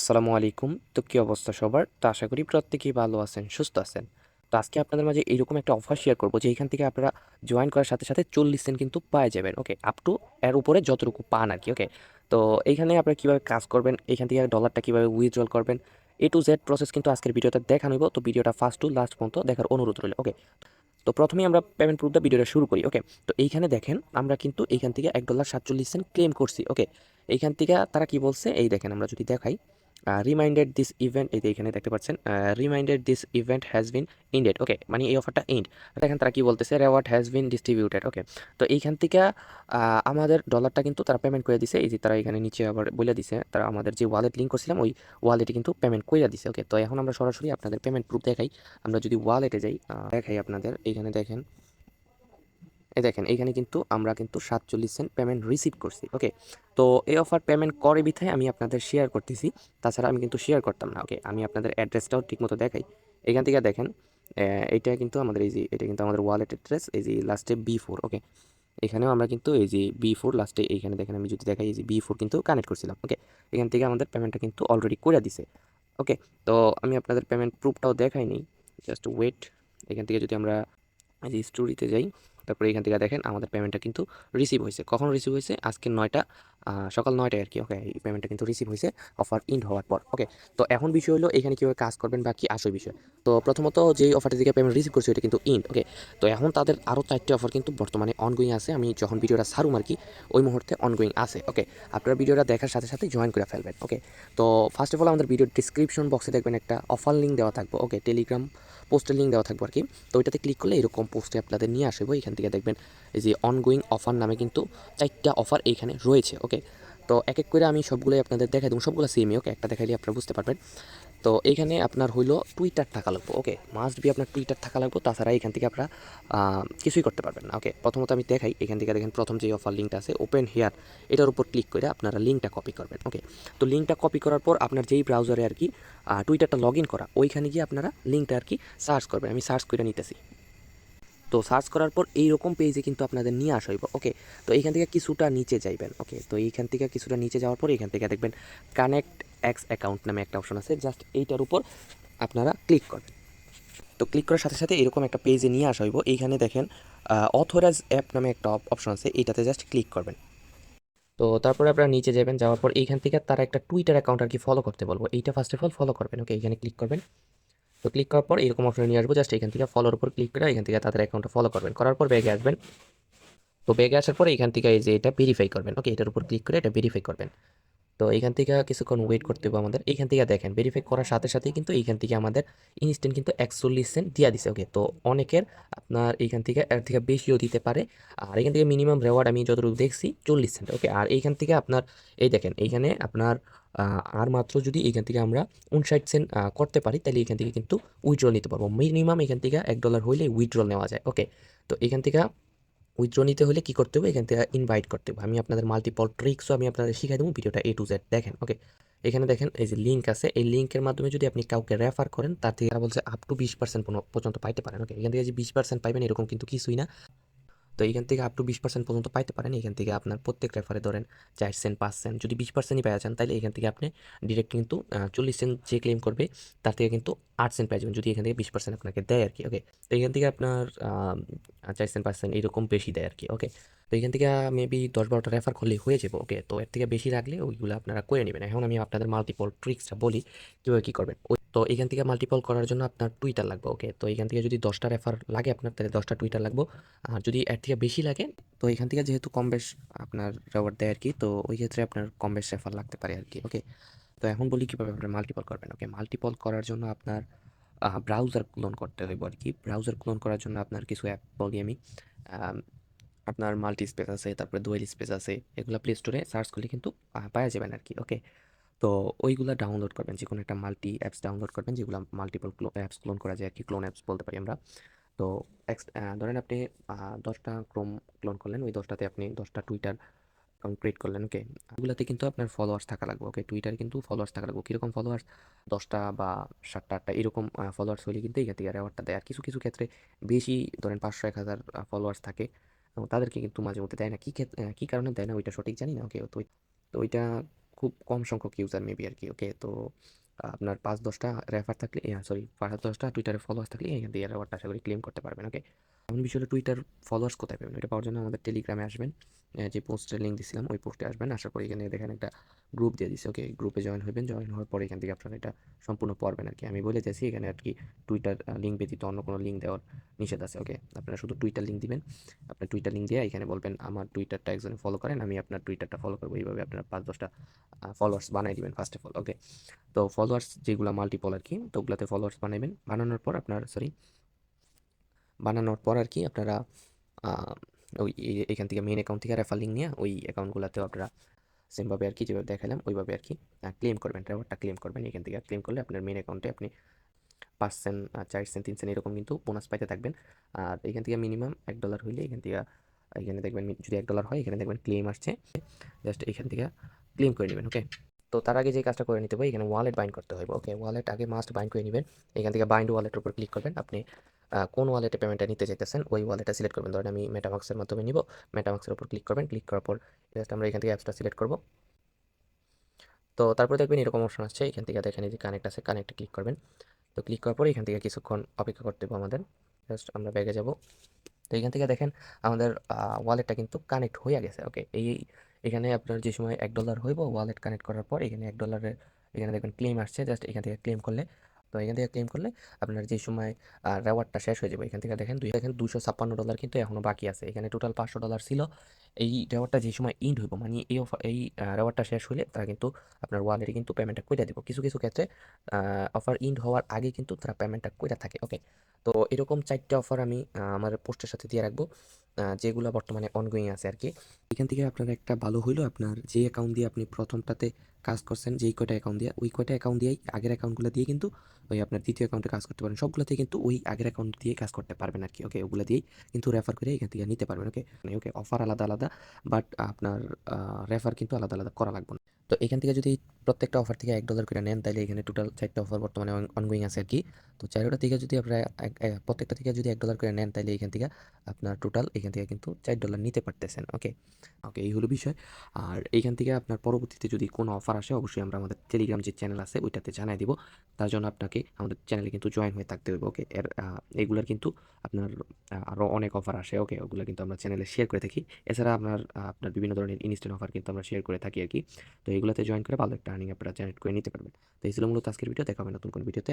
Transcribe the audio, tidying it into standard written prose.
আসসালামু আলাইকুম। তো কি অবস্থা সবার? তো আশা করি প্রত্যেকেই ভালো আছেন, সুস্থ আছেন। তো আজকে আপনাদের মাঝে এরকম একটা অফার শেয়ার করব যে এখান থেকে আপনারা জয়েন করার সাথে, সাথে 40 সেন্ট কিন্তু পায়ে যাবেন। ওকে? আপ টু এর উপরে যতটুকু পান আরকি। ওকে? তো এইখানে আপনারা কিভাবে কাজ করবেন, এখান থেকে ডলারটা কিভাবে উইথড্রল করবেন, A to Z প্রসেস কিন্তু আজকের ভিডিওতে দেখানো হইব। তো ভিডিওটা ফার্স্ট টু লাস্ট পর্যন্ত দেখার অনুরোধ রইল। ওকে? তো প্রথমেই আমরা পেমেন্ট প্রুফ দা ভিডিওটা শুরু করি। ওকে? তো এইখানে দেখেন আমরা কিন্তু এইখান থেকে $1.47 ক্লেম করছি। ওকে? এইখান থেকে তারা কি বলছে এই দেখেন আমরা যদি দেখাই রিমাইন্ডেড দিস ইভেন্ট এই যে এখানে দেখতে পাচ্ছেন reminded this event has been ended. Okay? মানে এই অফারটা এন্ড। দেখেন তারা কি বলতেছে reward has been distributed. Okay? তো এইখান থেকে আমাদের ডলারটা কিন্তু তারা পেমেন্ট করে দিছে। এই যে তারা এখানে নিচে আবার বলে দিছে তারা আমাদের যে ওয়ালেট লিঙ্ক করছিলাম ওই ওয়ালেটে কিন্তু পেমেন্ট করে দিছে। ওকে? তো এখন আমরা সরাসরি আপনাদের পেমেন্ট প্রুফ দেখাই। আমরা যদি ওয়ালেটে যাই দেখাই আপনাদের এইখানে দেখেন এই দেখেন এইখানে কিন্তু আমরা কিন্তু 47 সেন্ট পেমেন্ট রিসিভ করছি। ওকে? তো এই অফার পেমেন্ট করে বিধায় আমি আপনাদের শেয়ার করতেছি, তাছাড়া আমি কিন্তু শেয়ার করতাম না। ওকে? আমি আপনাদের অ্যাড্রেসটাও ঠিকমতো দেখাই। এখান থেকে দেখেন এইটা কিন্তু আমাদের এই যে এটা কিন্তু আমাদের ওয়ালেট অ্যাড্রেস এই যে লাস্টে B4। ওকে? এখানেও আমরা কিন্তু এই যে B4 লাস্টে এইখানে দেখেন আমি যদি দেখাই এই যে B4 কিন্তু কানেক্ট করছিলাম। ওকে? এখান থেকে আমাদের পেমেন্টটা কিন্তু অলরেডি করে দিছে। ওকে? তো আমি আপনাদের পেমেন্ট প্রুফটাও দেখাই নেই, জাস্ট ওয়েট। এখান থেকে যদি আমরা এই যে স্টোরিতে যাই, তারপরে এখান থেকে দেখেন আমাদের পেমেন্টটা কিন্তু রিসিভ হয়েছে। কখন রিসিভ হয়েছে? আজকে 9টা সকাল 9টায় আরকি। ওকে? এই পেমেন্টটা কিন্তু রিসিভ হয়েছে অফার এন্ড হওয়ার পর। ওকে? তো এখন বিষয় হলো এখানে কীভাবে কাজ করবেন বা কি আসল বিষয়। তো প্রথমত যেই অফারটা থেকে পেমেন্ট রিসিভ করছে ওটা কিন্তু এন্ড। ওকে? তো এখন তাদের আরও 4টি অফার কিন্তু বর্তমানে অনগোয়িং আছে। আমি যখন ভিডিওটা ছাড়ুম আরকি ওই মুহূর্তে অনগোয়িং আছে। ওকে? আপনারা ভিডিওটা দেখার সাথে, সাথে জয়েন করে ফেলবেন। ওকে? তো ফার্স্ট অফ অল আমাদের ভিডিওর ডেসক্রিপশন বক্সে দেখবেন একটা অফার লিঙ্ক দেওয়া থাকবে। ওকে? টেলিগ্রাম পোস্টের লিঙ্ক দেওয়া থাকবে আরকি। তো ওইটাতে ক্লিক করলে এরকম পোস্টে আপনাদের নিয়ে আসবে। এখান থেকে দেখবেন এই যে অনগোয়িং অফার নামে কিন্তু 4টা অফার এইখানে রয়েছে। ওকে? তো এক এক করে আমি সবগুলোই আপনাদের দেখাই দেবো, সবগুলো সেমই। ওকে? একটা দেখাইলে আপনারা বুঝতে পারবেন। তো এইখানে আপনার হইলো টুইটার থাকা লাগবে। ওকে? মাস্ট বি আপনার টুইটার থাকা লাগবে, তাছাড়া এখান থেকে আপনারা কিছুই করতে পারবেন না। ওকে? প্রথমত আমি দেখাই, এখান থেকে দেখেন প্রথম যে অফার লিঙ্কটা আছে ওপেন হেয়ার, এটার উপর ক্লিক করে আপনারা লিঙ্কটা কপি করবেন। ওকে? তো লিঙ্কটা কপি করার পর আপনার যেই ব্রাউজারে আর কি টুইটারটা লগ ইন করা ওইখানে গিয়ে আপনারা লিঙ্কটা আর কি সার্চ করবেন। আমি সার্চ করে নিতেছি। তো সার্চ করার পর এইরকম পেজে কিন্তু আপনাদের নিয়ে আসা হইব। ওকে? তো এইখান থেকে কিছুটা নিচে যাইবেন। ওকে? তো এইখান থেকে কিছুটা নিচে যাওয়ার পর এখান থেকে দেখবেন কানেক্ট এক্স অ্যাকাউন্ট নামে একটা অপশন আছে, জাস্ট এইটার উপর আপনারা ক্লিক করবেন। তো ক্লিক করার সাথে সাথে এরকম একটা পেজে নিয়ে আসা হইব। এইখানে দেখেন অথরাইজ অ্যাপ নামে একটা অপশন আছে, এইটাতে জাস্ট ক্লিক করবেন। তো তারপরে আপনারা নিচে যাবেন, যাওয়ার পর এইখান থেকে তারা একটা টুইটার অ্যাকাউন্ট আর কি ফলো করতে বলবো, এইটা ফার্স্ট অফ অল ফলো করবেন। ওকে? এখানে ক্লিক করবেন। তো ক্লিক করার পর এরকম অপশনে নিয়ে আসবো, জাস্ট এখান থেকে ফলোর উপর ক্লিক করে এখান থেকে তাদের অ্যাকাউন্টটা ফলো করবেন, করার পর ব্যাগে আসবেন। তো ব্যাগে আসার পরে এখান থেকে এই যে এটা ভেরিফাই করবেন। ওকে? এটার উপর ক্লিক করে এটা ভেরিফাই করবেন। তো এখান থেকে কিছুক্ষণ ওয়েট করতে হবে আমাদের। এইখান থেকে দেখেন ভেরিফাই করার সাথে সাথেই কিন্তু এইখান থেকে আমাদের ইনস্ট্যান্ট কিন্তু 41 সেন্ট দিয়া দিছে। ওকে? তো অনেকের আপনার এইখান থেকে এর থেকে বেশিও দিতে পারে। আর এখান থেকে মিনিমাম রেওয়ার্ড আমি যতটুকু দেখছি 40 সেন্ট। ওকে? আর এইখান থেকে আপনার এই দেখেন এইখানে আপনার আর মাত্র যদি এইখান থেকে আমরা 59 সেন্ট করতে পারি তাহলে এখান থেকে কিন্তু উইথড্রল নিতে পারবো। মিনিমাম এখান থেকে $1 হইলে উইথড্রল নেওয়া যায়। ওকে? তো এখান থেকে উইথড্র নিতে হলে কি করতে হবে? এখান থেকে ইনভাইট করতে হবে। আমি আপনাদের মাল্টিপল ট্রিক্সও আমি আপনাদের শিখাই দেবো, ভিডিওটা A to Z দেখেন। ওকে? এখানে দেখেন এই যে লিঙ্ক আছে, এই লিঙ্কের মাধ্যমে যদি আপনি কাউকে রেফার করেন তার থেকে তারা বলছে আপ টু 20% পর্যন্ত পাইতে পারেন। ওকে? এখান থেকে যে 20% পাইবেন এরকম কিন্তু কিছুই না। তো এইখান থেকে আপ টু 20% পর্যন্ত পাইতে পারেন। এখান থেকে আপনার প্রত্যেক রেফারে ধরেন 4 সেন্ট 5 সেন্ট, যদি 20%ই পেয়ে যান তাহলে এখান থেকে আপনি ডিরেক্ট কিন্তু 40 সেন্ট যে ক্লেম করবে তার থেকে কিন্তু 8 সেন্ট পেয়ে যাবেন, যদি এখান থেকে 20% আপনাকে দেয় আর কি। ওকে? তো এখান থেকে আপনার 4 সেন্ট 5 সেন্ট এরকম বেশি দেয় আর কি। ওকে? তো এখান থেকে মেবি 10-12টা রেফার করলেই হয়ে যাবে। ওকে? তো এর থেকে বেশি রাখলে ওইগুলো আপনারা করে নেবেন। এখন আমি আপনাদের মাল্টিপল ট্রিক্সটা বলি কীভাবে কী করবেন। তো এখান থেকে মাল্টিপল করার জন্য আপনার টুইটার লাগবে। ওকে? তো এখান থেকে যদি 10টা রেফার লাগে আপনার তাহলে 10টা টুইটার লাগবে। আর যদি এর থেকে বেশি লাগে তো এখান থেকে যেহেতু কম বেশ আপনার রেওয়ার্ড দেয় আর কি, তো ওই ক্ষেত্রে আপনার কম বেশ রেফার লাগতে পারে আর কি। ওকে? তো এখন বলি কীভাবে আপনার মাল্টিপল করবেন। ওকে? মাল্টিপল করার জন্য আপনার ব্রাউজার ক্লোন করতে হইব আর কি। ব্রাউজার ক্লোন করার জন্য আপনার কিছু অ্যাপ বলি আমি। আম আপনার মাল্টি স্পেস আছে, তারপরে ডুয়েল স্পেস আছে। এগুলা প্লে স্টোরে সার্চ করলে কিন্তু পাওয়া যাবেন আর কি। ওকে? তো ওইগুলা ডাউনলোড করবেন, যেকোনো একটা মাল্টি অ্যাপস ডাউনলোড করবেন যেগুলো মাল্টিপল অ্যাপস ক্লোন করা যায় আর কি, ক্লোন অ্যাপস বলতে পারি আমরা। তো ধরেন আপনি 10টা ক্রোম ক্লোন করলেন, ওই 10টাতে আপনি 10টা টুইটার অ্যাকাউন্ট ক্রিয়েট করলেন। ওকে? এগুলাতে কিন্তু আপনার ফলোয়ার্স থাকা লাগবে। ওকে? টুইটারে কিন্তু ফলোয়ার্স থাকা লাগবে। কীরকম ফলোয়ার্স? 10টা বা 7টা 8টা এরকম ফলোয়ার্স হলে কিন্তু এখান থেকে রেওয়ার্ডটা দেয়। আর কিছু কিছু ক্ষেত্রে বেশি ধরেন 500-1000 ফলোয়ার্স থাকে এবং তাদেরকে কিন্তু মাঝে মধ্যে দেয় না। কী কারণে দেয় না ওইটা সঠিক জানি না। ওকে? তো ওইটা খুব কম সংখ্যক ইউজার মেবি আর কি। ওকে, তো আপনার ৫-১০টা রেফার থাকলে, সরি ৫-১০টা টুইটারে ফলোয়ার্স থাকলে এখান থেকে রেওয়ার্ডটা আশা করি ক্লেম করতে পারবেন। ওকে, এখন বিষয় হলো টুইটার ফলোয়ার্স কোথায় পাবেন? এটা পাওয়ার জন্য আমাদের টেলিগ্রামে আসবেন। যে পোস্টের লিঙ্ক দিছিলাম ওই পোস্টে আসবেন। আসার পরে এখানে দেখেন একটা গ্রুপ দিয়ে দিছে। ওকে, গ্রুপে জয়েন হবেন। জয়েন হওয়ার পরে এখান থেকে আপনারা এটা সম্পূর্ণ পড়বেন আর কি। আমি বলে দিয়েছি এখানে আর কি টুইটার লিঙ্ক ব্যতীত অন্য কোনো লিঙ্ক দেওয়ার নিষেধ আছে। ওকে, আপনারা শুধু টুইটার লিঙ্ক দিবেন। আপনার টুইটার লিঙ্ক দিয়ে এখানে বলবেন আমার টুইটারটা একজনে ফলো করেন, আমি আপনার টুইটারটা ফলো করবো। এইভাবে আপনারা ৫-১০টা ফলোয়ার্স বানাই দিবেন ফার্স্ট অফ অল। ওকে, তো ফলোয়ার্স যেগুলো মাল্টিপল আর কি, তো ওগুলাতে ফলোয়ার্স বানাবেন। বানানোর পর আপনার বানানোর পর আর কি আপনারা ওই এখান থেকে মেইন অ্যাকাউন্ট থেকে রেফার লিঙ্ক নিয়ে ওই অ্যাকাউন্টগুলোতেও আপনারা সেমভাবে আর কি যেভাবে দেখালাম ওইভাবে আর কি ক্লেম করবেন, রেওয়ার্ডটা ক্লেম করবেন। এখান থেকে ক্লেম করলে আপনার মেইন অ্যাকাউন্টে আপনি ৫ সেন্ট, ৪ সেন্ট, ৩ সেন্ট এরকম কিন্তু বোনাস পাইতে থাকবেন। আর এখান থেকে মিনিমাম $১ হইলে এখান থেকে এখানে দেখবেন যদি $১ হয় এখানে দেখবেন ক্লেম আসছে, জাস্ট এখান থেকে ক্লেম করে নেবেন। ওকে, তো তার আগে যে কাজটা করে নিতে হবে এখানে ওয়ালেট বাইন্ড করতে হবে। ওকে, ওয়ালেট আগে মাস্ট বাইন্ড করে নেবেন। এখান থেকে বাইন্ড ওয়ালেটের উপর ক্লিক করবেন। আপনি কোন ওয়ালেটে পেমেন্টটা নিতে চাইতেছেন ওই ওয়ালেটটা সিলেক্ট করবেন। ধরেন আমি মেটামাক্সের মাধ্যমে নিব, মেটামাক্সের উপর ক্লিক করবেন। ক্লিক করার পর জাস্ট আমরা এখান থেকে অ্যাপসটা সিলেক্ট করব। তো তারপরে দেখবেন এরকম অপশন আসছে, এখান থেকে দেখেন এই যে কানেক্ট আছে, কানেক্টে ক্লিক করবেন। তো ক্লিক করার পরে এখান থেকে কিছুক্ষণ অপেক্ষা করতে হবে আমাদের। জাস্ট আমরা ব্যাগে যাব। তো এখান থেকে দেখেন আমাদের ওয়ালেটটা কিন্তু কানেক্ট হয়ে গেছে। ওকে, এখানে আপনার যে সময় $1 হইব ওয়ালেট কানেক্ট করার পর এখানে $1 এখানে দেখবেন ক্লেম আসছে, জাস্ট এখান থেকে ক্লেম করলে, তো এখান থেকে ক্লেম করলে আপনার যে সময় রেওয়ার্ডটা শেষ হয়ে যাবে। এখান থেকে দেখেন $256 কিন্তু এখনও বাকি আছে। এখানে টোটাল $500 ছিল। এই রেওয়ার্ডটা যে সময় ইন্ড হইব মানে এই রেওয়ার্ডটা শেষ হলে তারা কিন্তু আপনার ওয়ালেটে কিন্তু পেমেন্টটা কইরা দিব। কিছু কিছু ক্ষেত্রে অফার ইন্ড হওয়ার আগে কিন্তু তারা পেমেন্টটা কইরা থাকে। ওকে, তো এরকম 4টা অফার আমি আমার পোস্টের সাথে দিয়ে রাখবো, যেগুলো বর্তমানে অনগোয়িং আছে আর কি। এখান থেকে আপনার একটা ভালো হইলো, আপনার যে অ্যাকাউন্ট দিয়ে আপনি প্রথমটাতে কাজ করছেন, যেই কয়টা অ্যাকাউন্ট দিয়ে ওই কয়টা অ্যাকাউন্ট দিয়েই আগের অ্যাকাউন্টগুলো দিয়ে কিন্তু ওই আপনার দ্বিতীয় অ্যাকাউন্টে কাজ করতে পারেন। সবগুলোতে কিন্তু ওই আগের অ্যাকাউন্ট দিয়ে কাজ করতে পারবেন আর কি। ওকে, ওগুলো দিয়েই কিন্তু রেফার করে এখান থেকে নিতে পারবেন। ওকে, ওকে, অফার আলাদা আলাদা, বাট আপনার রেফার কিন্তু আলাদা আলাদা করা লাগবে না। তো এখান থেকে যদি প্রত্যেকটা অফার থেকে $1 করে নেন তাহলে এখানে টোটাল 4টা অফার বর্তমানে অনগোয়িং আছে আর কি। তো 4টা থেকে যদি আপনারা প্রত্যেকটা থেকে যদি $1 করে নেন তাহলে এখান থেকে আপনার টোটাল এখান থেকে কিন্তু $4 নিতে পারতেছেন। ওকে, ওকে, এই হলো বিষয়। আর এইখান থেকে আপনার পরবর্তীতে যদি কোনো অফার আসে অবশ্যই আমরা আমাদের টেলিগ্রাম যে চ্যানেল আছে ওইটাতে জানাই দিব। তার জন্য আপনাকে আমাদের চ্যানেলে কিন্তু জয়েন হয়ে থাকতে হবে। ওকে, এইগুলার কিন্তু আপনার আরও অনেক অফার আসে। ওকে, ওগুলো কিন্তু আমরা চ্যানেলে শেয়ার করে থাকি। এছাড়া আপনার বিভিন্ন ধরনের ইনস্ট্যান্ট অফার কিন্তু আমরা শেয়ার করে থাকি আর কি। তো এইগুলোতে জয়েন করে ভালো একটা আর্নিং আপনারা জেনারেট করে নিতে পারবেন। তো এই ছিল মূলত আজকের ভিডিও। দেখা হবে নতুন কোনো ভিডিওতে।